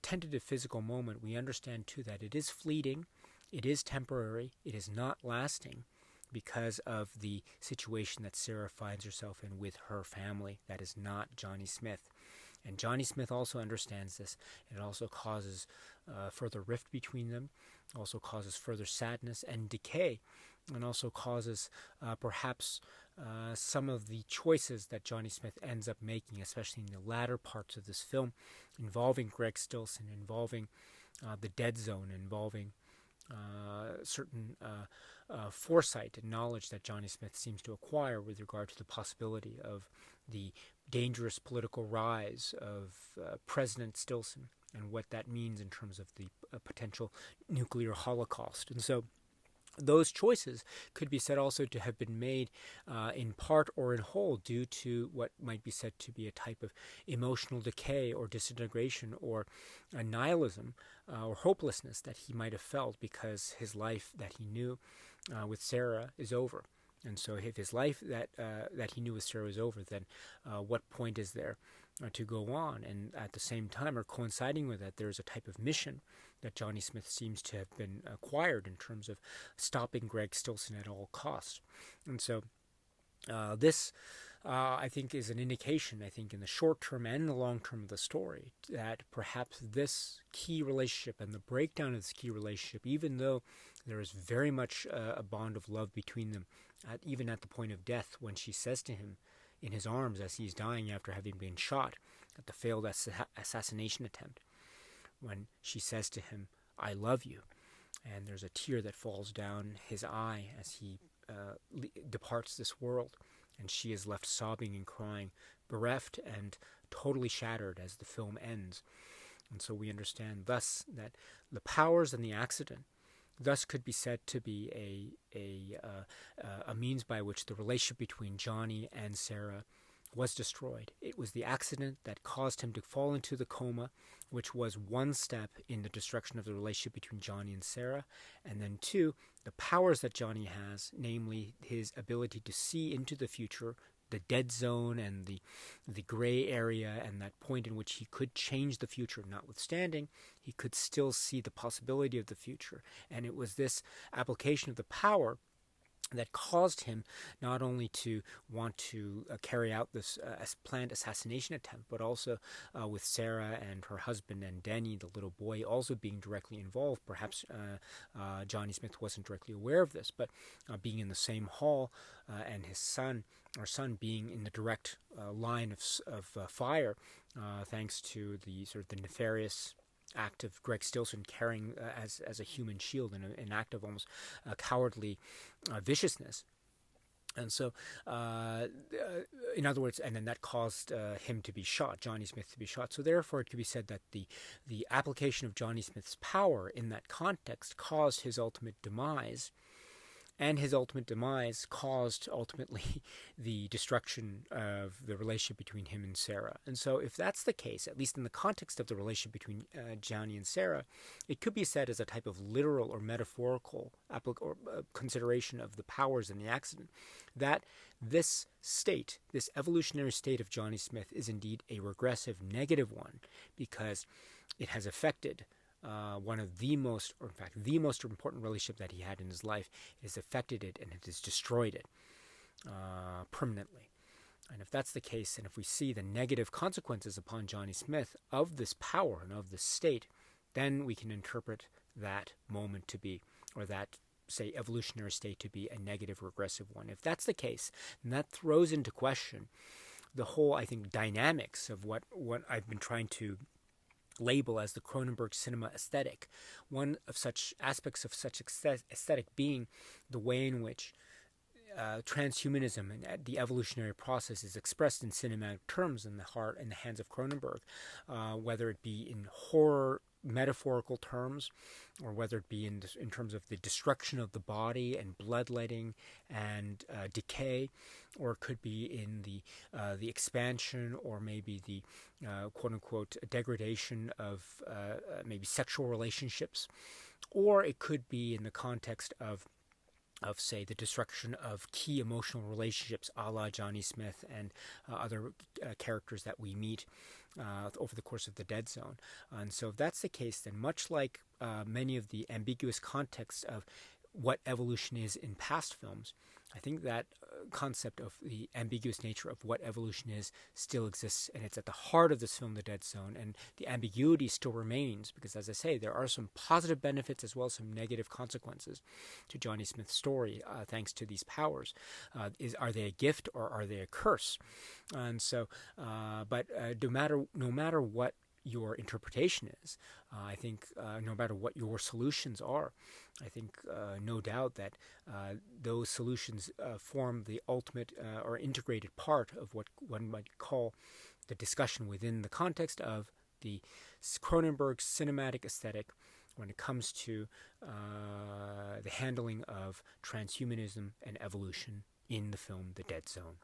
Speaker 1: tentative physical moment, we understand too that it is fleeting, it is temporary, it is not lasting because of the situation that Sarah finds herself in with her family. That is not Johnny Smith. And Johnny Smith also understands this. It also causes further rift between them, also causes further sadness and decay, and also causes perhaps some of the choices that Johnny Smith ends up making, especially in the latter parts of this film, involving Greg Stillson, involving the dead zone, involving certain foresight and knowledge that Johnny Smith seems to acquire with regard to the possibility of the dangerous political rise of President Stillson and what that means in terms of the potential nuclear holocaust. And so those choices could be said also to have been made in part or in whole due to what might be said to be a type of emotional decay or disintegration or a nihilism or hopelessness that he might have felt because his life that he knew with Sarah is over. And so if his life that he knew with Sarah is over, then what point is there to go on? And at the same time, or coinciding with that, there's a type of mission that Johnny Smith seems to have been acquired in terms of stopping Greg Stillson at all costs. And so this, I think, is an indication, I think, in the short term and the long term of the story, that perhaps this key relationship and the breakdown of this key relationship, even though there is very much a bond of love between them, even at the point of death, when she says to him in his arms as he's dying after having been shot at the failed assassination attempt, when she says to him, "I love you," and there's a tear that falls down his eye as he departs this world, and she is left sobbing and crying, bereft and totally shattered as the film ends. And so we understand thus that the powers and the accident thus could be said to be a means by which the relationship between Johnny and Sarah was destroyed. It was the accident that caused him to fall into the coma, which was one step in the destruction of the relationship between Johnny and Sarah. And then two, the powers that Johnny has, namely his ability to see into the future, the dead zone and the gray area, and that point in which he could change the future. Notwithstanding, he could still see the possibility of the future. And it was this application of the power that caused him not only to want to carry out this planned assassination attempt, but also with Sarah and her husband and Denny, the little boy, also being directly involved. Perhaps Johnny Smith wasn't directly aware of this, but being in the same hall and his son being in the direct line of fire, thanks to the sort of the nefarious act of Greg Stillson carrying as a human shield, and an act of almost cowardly viciousness. And so, in other words, and then that caused him to be shot, Johnny Smith to be shot. So therefore, it could be said that the application of Johnny Smith's power in that context caused his ultimate demise. and his ultimate demise caused ultimately the destruction of the relationship between him and Sarah. And so if that's the case, at least in the context of the relationship between Johnny and Sarah, it could be said as a type of literal or metaphorical consideration of the powers in the accident, that this state, this evolutionary state of Johnny Smith, is indeed a regressive negative one, because it has affected one of the most, or in fact, the most important relationship that he had in his life. It has affected it, and it has destroyed it permanently. And if that's the case, and if we see the negative consequences upon Johnny Smith of this power and of this state, then we can interpret that moment to be, or that, say, evolutionary state to be, a negative regressive one. If that's the case, then that throws into question the whole, I think, dynamics of what I've been trying to label as the Cronenberg cinema aesthetic. One of such aspects of such aesthetic being the way in which transhumanism and the evolutionary process is expressed in cinematic terms in the hands of Cronenberg, whether it be in horror metaphorical terms, or whether it be in terms of the destruction of the body and bloodletting and decay, or it could be in the expansion, or maybe the quote unquote degradation of maybe sexual relationships, or it could be in the context of say, the destruction of key emotional relationships, a la Johnny Smith and other characters that we meet over the course of the Dead Zone. And so if that's the case, then much like many of the ambiguous contexts of what evolution is in past films, I think that concept of the ambiguous nature of what evolution is still exists, and it's at the heart of this film, The Dead Zone, and the ambiguity still remains, because, as I say, there are some positive benefits as well as some negative consequences to Johnny Smith's story, thanks to these powers. Are they a gift or are they a curse? And so, but no matter what your interpretation is, I think no matter what your solutions are, I think no doubt that those solutions form the ultimate or integrated part of what one might call the discussion within the context of the Cronenberg cinematic aesthetic when it comes to the handling of transhumanism and evolution in the film The Dead Zone.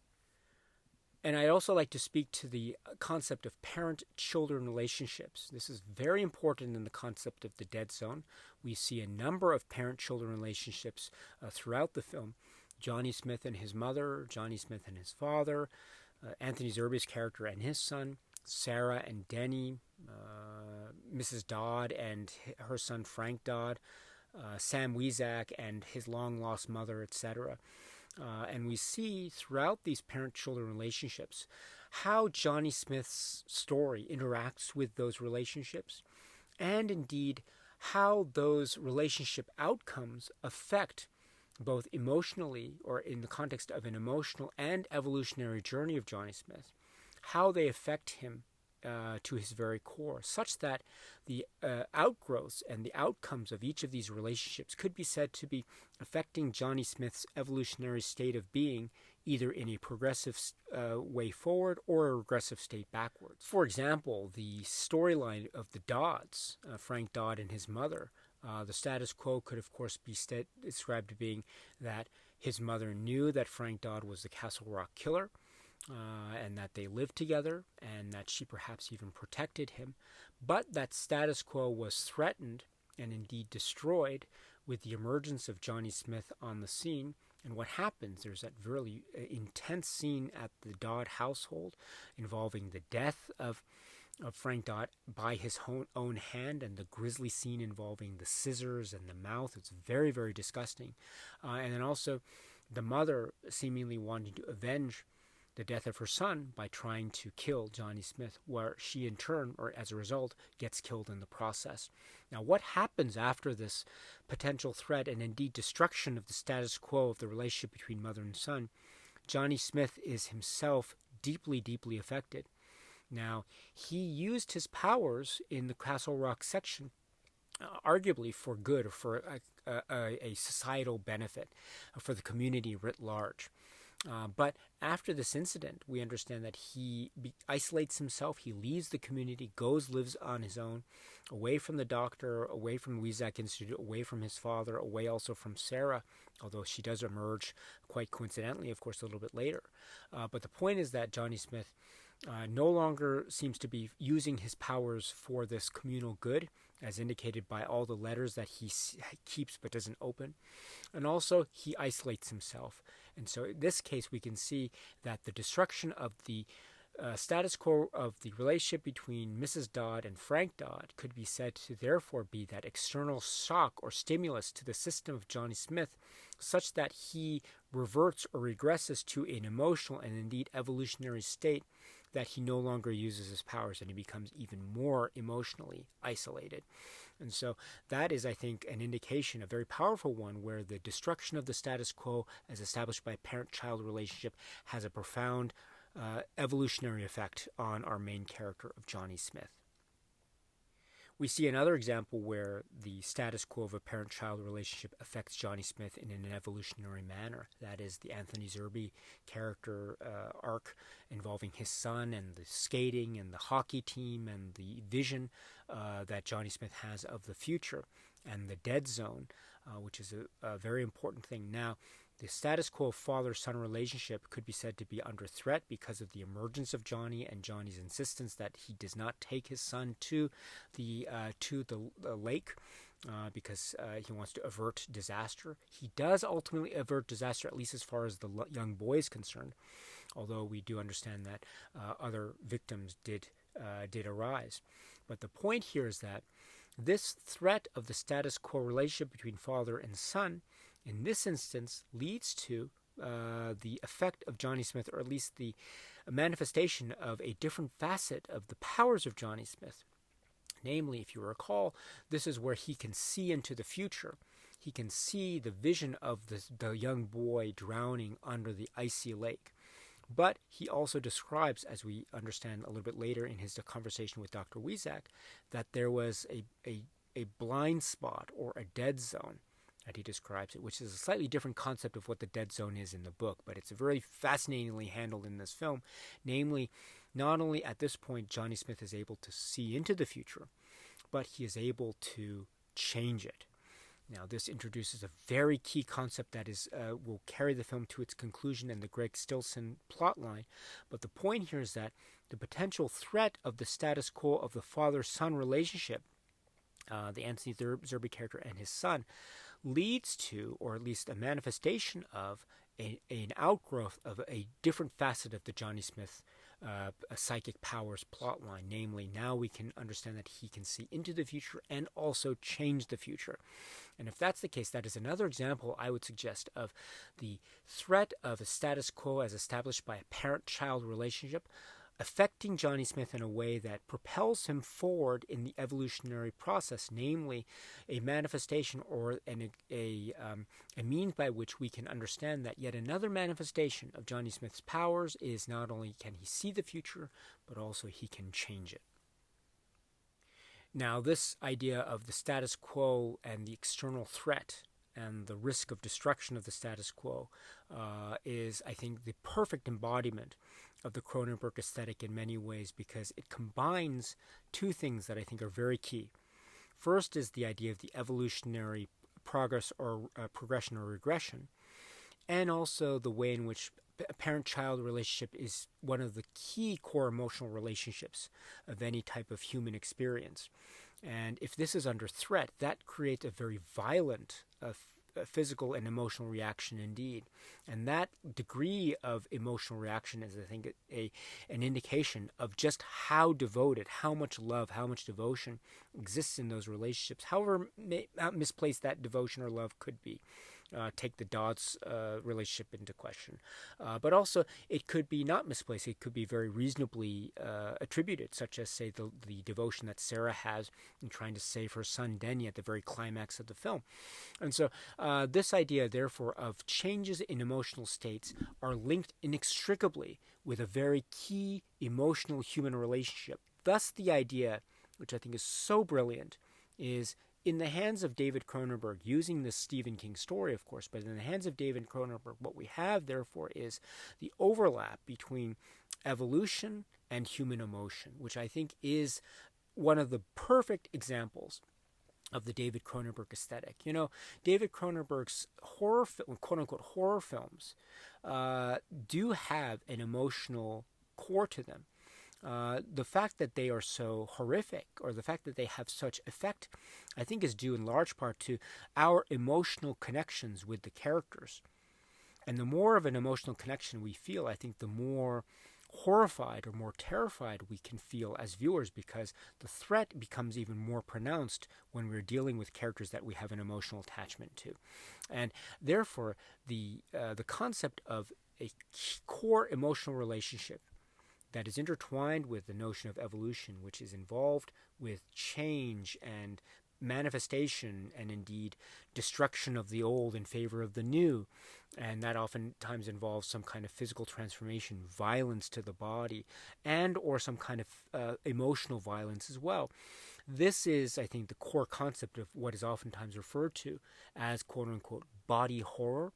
Speaker 1: And I'd also like to speak to the concept of parent-children relationships. This is very important in the concept of The Dead Zone. We see a number of parent-children relationships throughout the film. Johnny Smith and his mother, Johnny Smith and his father, Anthony Zerbe's character and his son, Sarah and Denny, Mrs. Dodd and her son Frank Dodd, Sam Weizak and his long-lost mother, etc. And we see throughout these parent-children relationships how Johnny Smith's story interacts with those relationships, and indeed how those relationship outcomes affect both emotionally, or in the context of an emotional and evolutionary journey of Johnny Smith, how they affect him to his very core, such that the outgrowths and the outcomes of each of these relationships could be said to be affecting Johnny Smith's evolutionary state of being, either in a progressive way forward or a regressive state backwards. For example, the storyline of the Dodds, Frank Dodd and his mother, the status quo could of course be described to being that his mother knew that Frank Dodd was the Castle Rock killer, and that they lived together, and that she perhaps even protected him. But that status quo was threatened and indeed destroyed with the emergence of Johnny Smith on the scene. And what happens, there's that really intense scene at the Dodd household involving the death of Frank Dodd by his own hand, and the grisly scene involving the scissors and the mouth. It's very, very disgusting. And then also the mother seemingly wanting to avenge the death of her son by trying to kill Johnny Smith, where she in turn, or as a result, gets killed in the process. Now, what happens after this potential threat and indeed destruction of the status quo of the relationship between mother and son? Johnny Smith is himself deeply, deeply affected. Now, he used his powers in the Castle Rock section arguably for good, or for a societal benefit, for the community writ large. But after this incident, we understand that he isolates himself. He leaves the community, lives on his own, away from the doctor, away from Weizak Institute, away from his father, away also from Sarah, although she does emerge quite coincidentally, of course, a little bit later. But the point is that Johnny Smith no longer seems to be using his powers for this communal good, as indicated by all the letters that he keeps but doesn't open. And also, he isolates himself. And so in this case, we can see that the destruction of the status quo of the relationship between Mrs. Dodd and Frank Dodd could be said to therefore be that external shock or stimulus to the system of Johnny Smith, such that he reverts or regresses to an emotional and indeed evolutionary state that he no longer uses his powers and he becomes even more emotionally isolated. And so that is, I think, an indication, a very powerful one, where the destruction of the status quo as established by a parent-child relationship has a profound evolutionary effect on our main character of Johnny Smith. We see another example where the status quo of a parent-child relationship affects Johnny Smith in an evolutionary manner. That is the Anthony Zerbe character arc involving his son and the skating and the hockey team and the vision that Johnny Smith has of the future, and the dead zone, which is a very important thing. Now, the status quo father-son relationship could be said to be under threat because of the emergence of Johnny and Johnny's insistence that he does not take his son to the lake because he wants to avert disaster. He does ultimately avert disaster, at least as far as the young boy is concerned, although we do understand that other victims did arise. But the point here is that this threat of the status quo relationship between father and son in this instance leads to the effect of Johnny Smith, or at least the manifestation of a different facet of the powers of Johnny Smith. Namely, if you recall, this is where he can see into the future. He can see the vision of the young boy drowning under the icy lake. But he also describes, as we understand a little bit later in his conversation with Dr. Weizak, that there was a blind spot or a dead zone, that he describes it, which is a slightly different concept of what the dead zone is in the book, but it's very fascinatingly handled in this film. Namely, not only at this point Johnny Smith is able to see into the future, but he is able to change it. Now, this introduces a very key concept that will carry the film to its conclusion and the Greg Stilson plotline. But the point here is that the potential threat of the status quo of the father-son relationship, the Anthony Zerbe character and his son, leads to, or at least a manifestation of, an outgrowth of a different facet of the Johnny Smith psychic powers plotline. Namely, now we can understand that he can see into the future and also change the future. And if that's the case, that is another example, I would suggest, of the threat of a status quo as established by a parent-child relationship affecting Johnny Smith in a way that propels him forward in the evolutionary process, namely a manifestation or a means by which we can understand that yet another manifestation of Johnny Smith's powers is not only can he see the future, but also he can change it. Now, this idea of the status quo and the external threat and the risk of destruction of the status quo is, I think, the perfect embodiment of the Cronenberg aesthetic in many ways, because it combines two things that I think are very key. First is the idea of the evolutionary progress or progression or regression, and also the way in which a parent-child relationship is one of the key core emotional relationships of any type of human experience. And if this is under threat, that creates a very violent physical and emotional reaction indeed. And that degree of emotional reaction is, I think, an indication of just how devoted, how much love, how much devotion exists in those relationships, however misplaced that devotion or love could be. Take the Dodds relationship into question. But also, it could be not misplaced. It could be very reasonably attributed, such as, say, the devotion that Sarah has in trying to save her son Denny at the very climax of the film. And so this idea, therefore, of changes in emotional states are linked inextricably with a very key emotional human relationship. Thus, the idea, which I think is so brilliant, is in the hands of David Cronenberg, using this Stephen King story, of course, but in the hands of David Cronenberg, what we have, therefore, is the overlap between evolution and human emotion, which I think is one of the perfect examples of the David Cronenberg aesthetic. You know, David Cronenberg's horror, quote-unquote horror films, do have an emotional core to them. The fact that they are so horrific, or the fact that they have such effect, I think is due in large part to our emotional connections with the characters. And the more of an emotional connection we feel, I think the more horrified or more terrified we can feel as viewers, because the threat becomes even more pronounced when we're dealing with characters that we have an emotional attachment to. And therefore, the concept of a core emotional relationship that is intertwined with the notion of evolution, which is involved with change and manifestation and indeed destruction of the old in favor of the new, and that oftentimes involves some kind of physical transformation, violence to the body, and or some kind of emotional violence as well. This is, I think, the core concept of what is oftentimes referred to as quote-unquote body horror.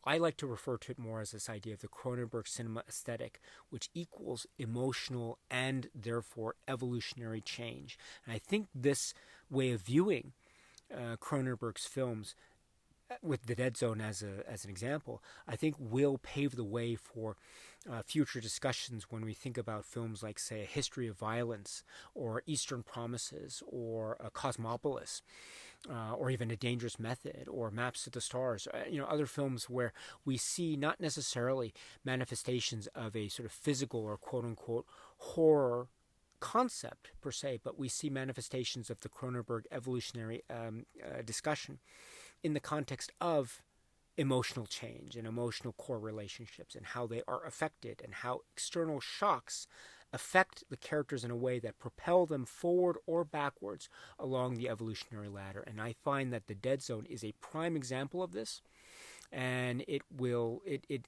Speaker 1: I like to refer to it more as this idea of the Cronenberg cinema aesthetic, which equals emotional and therefore evolutionary change. And I think this way of viewing Cronenberg's films, with The Dead Zone as an example, I think will pave the way for future discussions when we think about films like, say, A History of Violence, or Eastern Promises, or Cosmopolis, or even A Dangerous Method, or Maps to the Stars. Other films where we see not necessarily manifestations of a sort of physical or quote-unquote horror concept per se, but we see manifestations of the Cronenberg evolutionary discussion in the context of emotional change and emotional core relationships, and how they are affected, and how external shocks affect the characters in a way that propel them forward or backwards along the evolutionary ladder. And I find that The Dead Zone is a prime example of this, and it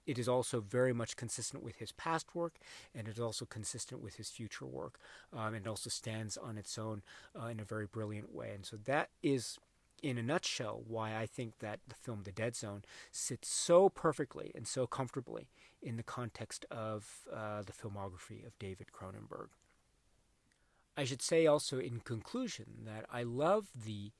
Speaker 1: is also very much consistent with his past work, and it is also consistent with his future work, and it also stands on its own in a very brilliant way. And so that is, in a nutshell, why I think that the film The Dead Zone sits so perfectly and so comfortably in the context of the filmography of David Cronenberg. I should say also in conclusion that I love the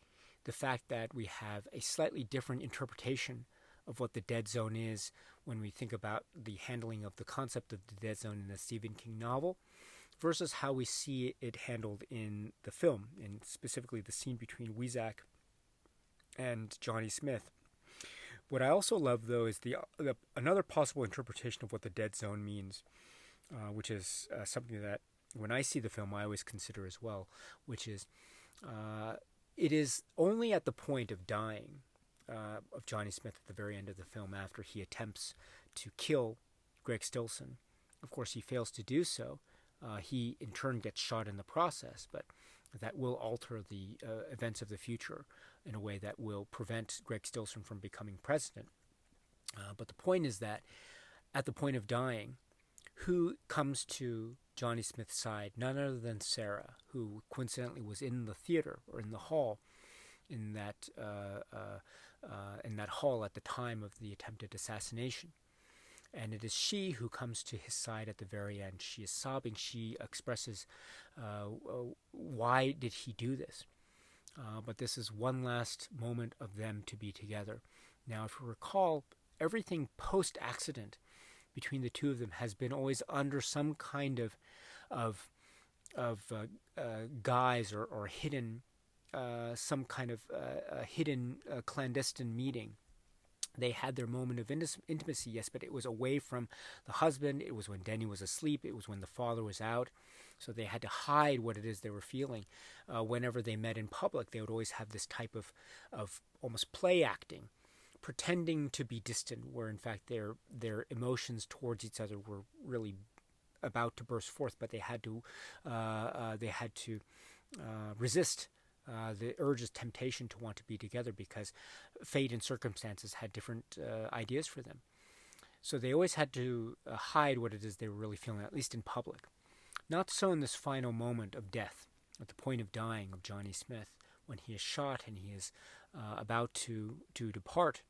Speaker 1: fact that we have a slightly different interpretation of what the Dead Zone is when we think about the handling of the concept of the Dead Zone in the Stephen King novel versus how we see it handled in the film, and specifically the scene between Weizak and Johnny Smith. What I also love, though, is the another possible interpretation of what the Dead Zone means, which is something that when I see the film I always consider as well, which is it is only at the point of dying of Johnny Smith at the very end of the film, after he attempts to kill Greg Stillson. Of course, he fails to do so. He in turn gets shot in the process, but that will alter the events of the future in a way that will prevent Greg Stillson from becoming president. But the point is that at the point of dying, who comes to Johnny Smith's side? None other than Sarah, who coincidentally was in the theater or in the hall in that hall at the time of the attempted assassination. And it is she who comes to his side at the very end. She is sobbing. She expresses, why did he do this? But this is one last moment of them to be together. Now, if you recall, everything post-accident between the two of them has been always under some kind of guise or hidden, some kind of hidden clandestine meeting. They had their moment of intimacy, yes, but it was away from the husband. It was when Denny was asleep. It was when the father was out. So they had to hide what it is they were feeling. Whenever they met in public, they would always have this type of almost play acting, pretending to be distant, where in fact their emotions towards each other were really about to burst forth, but they had to resist the urge's temptation to want to be together, because fate and circumstances had different ideas for them. So they always had to hide what it is they were really feeling, at least in public. Not so in this final moment of death, at the point of dying of Johnny Smith, when he is shot and he is about to depart,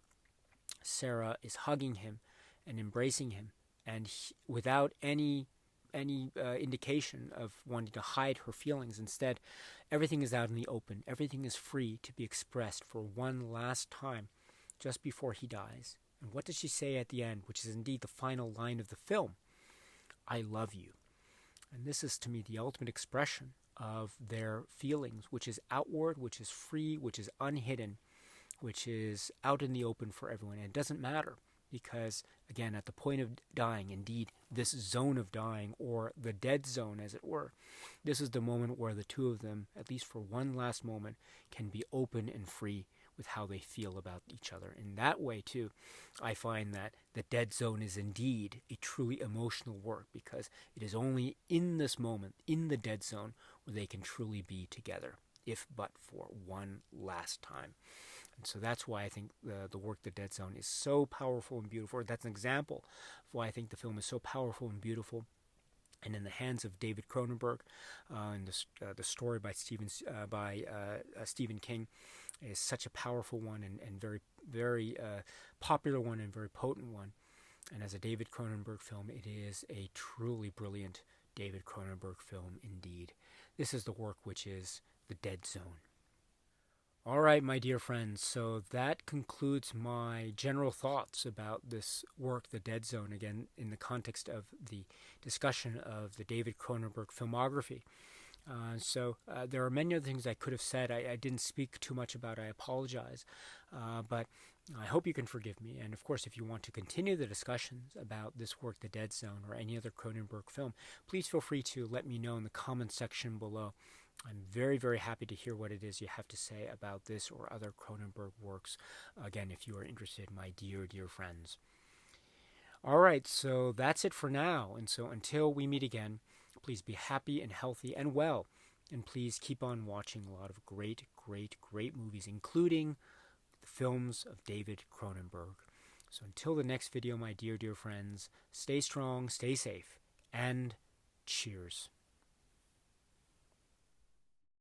Speaker 1: Sarah is hugging him and embracing him, and without any indication of wanting to hide her feelings. Instead, everything is out in the open. Everything is free to be expressed for one last time just before he dies. And what does she say at the end, which is indeed the final line of the film? I love you. And this is, to me, the ultimate expression of their feelings, which is outward, which is free, which is unhidden, which is out in the open for everyone. And it doesn't matter because, again, at the point of dying, indeed, this zone of dying, or the dead zone, as it were, this is the moment where the two of them, at least for one last moment, can be open and free with how they feel about each other. In that way, too, I find that the dead zone is indeed a truly emotional work, because it is only in this moment, in the dead zone, where they can truly be together, if but for one last time. And so that's why I think the work, The Dead Zone, is so powerful and beautiful. That's an example of why I think the film is so powerful and beautiful. And in the hands of David Cronenberg, and the story by Stephen King is such a powerful one, and very, very popular one, and very potent one. And as a David Cronenberg film, it is a truly brilliant David Cronenberg film indeed. This is the work which is The Dead Zone. All right, my dear friends, so that concludes my general thoughts about this work, The Dead Zone, again, in the context of the discussion of the David Cronenberg filmography. So there are many other things I could have said. I didn't speak too much about. I apologize. But I hope you can forgive me. And of course, if you want to continue the discussions about this work, The Dead Zone, or any other Cronenberg film, please feel free to let me know in the comments section below. I'm very, very happy to hear what it is you have to say about this or other Cronenberg works. Again, if you are interested, my dear, dear friends. All right, so that's it for now. And so until we meet again, please be happy and healthy and well. And please keep on watching a lot of great, great, great movies, including the films of David Cronenberg. So until the next video, my dear, dear friends, stay strong, stay safe, and cheers.